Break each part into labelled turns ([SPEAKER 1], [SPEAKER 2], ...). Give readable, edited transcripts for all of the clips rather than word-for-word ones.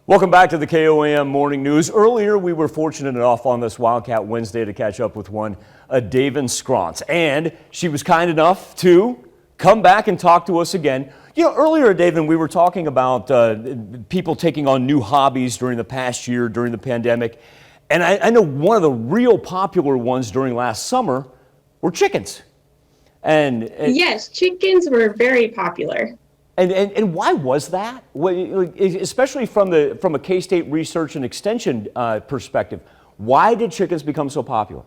[SPEAKER 1] Welcome back to the KOAM Morning News. Earlier, we were fortunate enough on this Wildcat Wednesday to catch up with one, Daven Scrantz, and she was kind enough to come back and talk to us again. You know, earlier, Daven, we were talking about people taking on new hobbies during the past year, during the pandemic, and I know one of the real popular ones during last summer were chickens. And
[SPEAKER 2] yes, chickens were very popular.
[SPEAKER 1] And why was that? Especially from a K-State research and extension perspective, why did chickens become so popular?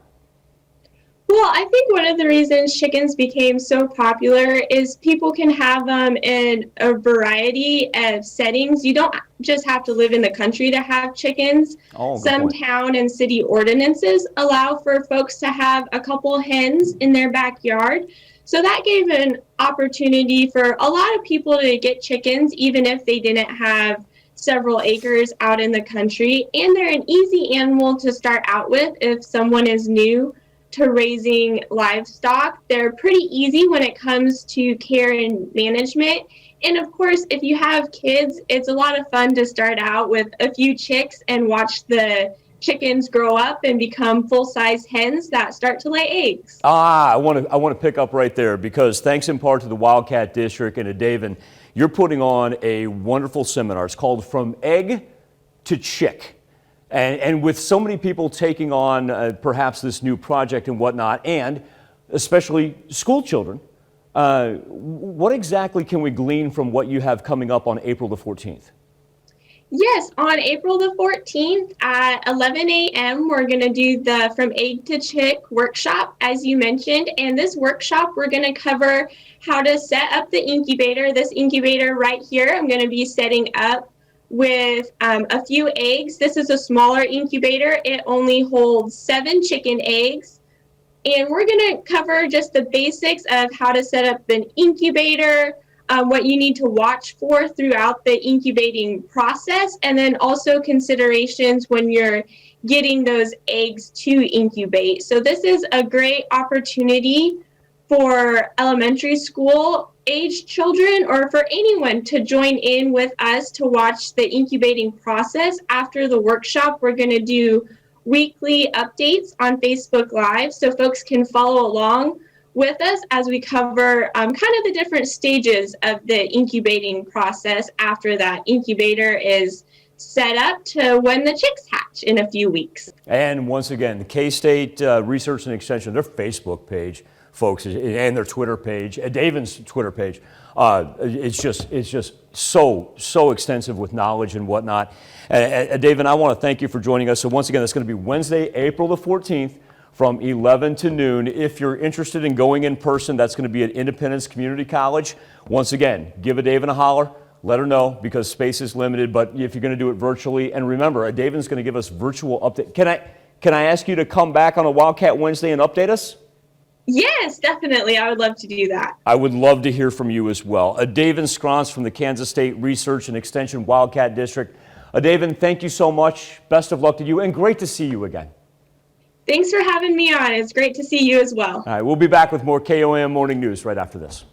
[SPEAKER 2] Well, I think one of the reasons chickens became so popular is people can have them in a variety of settings. You don't just have to live in the country to have chickens. Some town and city ordinances allow for folks to have a couple hens in their backyard. So that gave an opportunity for a lot of people to get chickens, even if they didn't have several acres out in the country. And they're an easy animal to start out with if someone is new to raising livestock. They're pretty easy when it comes to care and management. And of course, if you have kids, it's a lot of fun to start out with a few chicks and watch the chickens grow up and become full-size hens that start to lay eggs.
[SPEAKER 1] I want to pick up right there, because thanks in part to the Wildcat District and to Daven, you're putting on a wonderful seminar. It's called From Egg to Chick. And with so many people taking on perhaps this new project and whatnot, and especially school children, what exactly can we glean from what you have coming up on April the 14th?
[SPEAKER 2] Yes, on April the 14th at 11 a.m., we're going to do the From Egg to Chick workshop, as you mentioned. And this workshop, we're going to cover how to set up the incubator. This incubator right here, I'm going to be setting up with a few eggs. This is a smaller incubator. It only holds 7 chicken eggs. And we're going to cover just the basics of how to set up an incubator, what you need to watch for throughout the incubating process, and then also considerations when you're getting those eggs to incubate. So this is a great opportunity for elementary school age children, or for anyone to join in with us to watch the incubating process. After the workshop, we're going to do weekly updates on Facebook Live so folks can follow along with us as we cover kind of the different stages of the incubating process after that incubator is set up to when the chicks hatch in a few weeks.
[SPEAKER 1] And once again, the K-State Research and Extension, their Facebook page, folks, and their Twitter page, Daven's Twitter page, it's just so extensive with knowledge and whatnot. Daven, I want to thank you for joining us. So once again, it's going to be Wednesday, April the 14th. From 11 to noon. If you're interested in going in person, that's going to be at Independence Community College. Once again, give a Daven a holler. Let her know, because space is limited. But if you're going to do it virtually, and remember, Daven's going to give us virtual update. Can I ask you to come back on a Wildcat Wednesday and update us?
[SPEAKER 2] Yes, definitely. I would love to do that.
[SPEAKER 1] I would love to hear from you as well. Daven Scrantz from the Kansas State Research and Extension Wildcat District. Daven, thank you so much. Best of luck to you, and great to see you again.
[SPEAKER 2] Thanks for having me on. It's great to see you as well.
[SPEAKER 1] All right, we'll be back with more KOAM Morning News right after this.